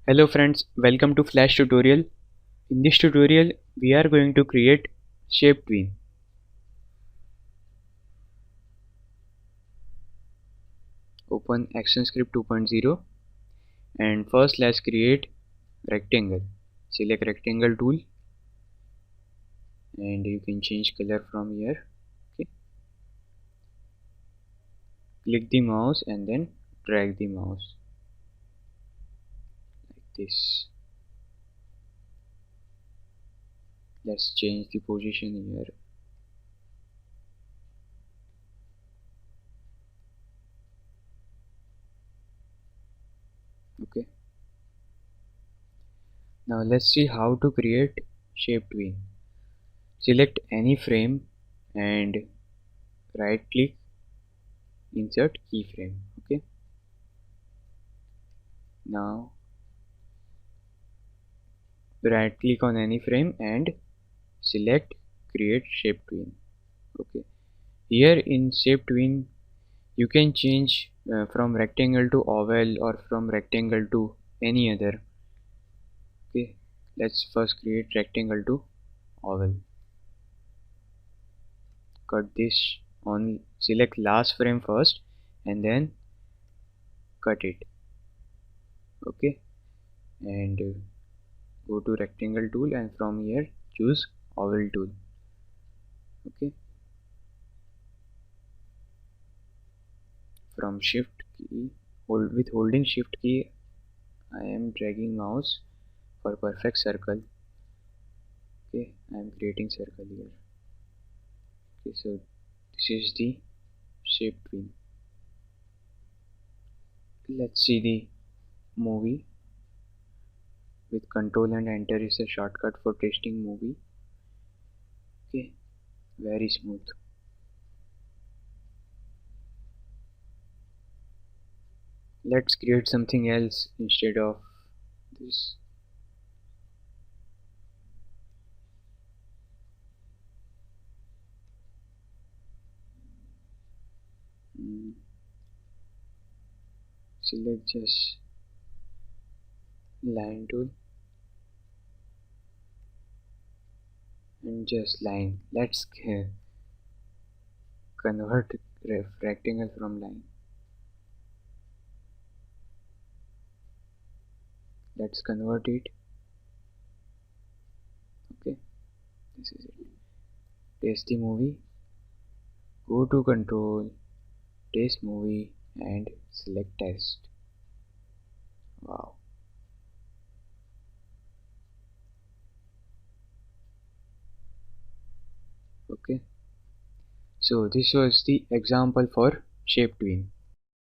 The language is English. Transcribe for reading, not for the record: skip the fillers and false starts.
Hello friends, welcome to Flash tutorial. In this tutorial, we are going to create shape tween. Open ActionScript 2.0 and first let's create rectangle. Select rectangle tool and you can change color from here. Okay. Click the mouse and then drag the mouse like this. Let's change the position here. Okay. Now let's see how to create shape tween. Select any frame and right click, insert keyframe. Okay. Now right click on any frame and select create shape tween. Okay, here in shape tween you can change from rectangle to oval or from rectangle to any other. Okay, let's first create rectangle to oval. Cut this on, select last frame first and then cut it. Okay, and go to rectangle tool and from here choose oval tool. Okay, from shift key, holding shift key I am dragging mouse for perfect circle. Okay, I am creating circle here. Okay, so this is the shape tween. Let's see the movie. With control and enter is a shortcut for testing movie. Okay, very smooth. Let's create something else instead of this. Select just line tool and just line. Let's convert rectangle from line. Let's convert it. Okay, this is it. Taste the movie. Go to control, taste movie and select test. Wow. Okay, so this was the example for shape tween.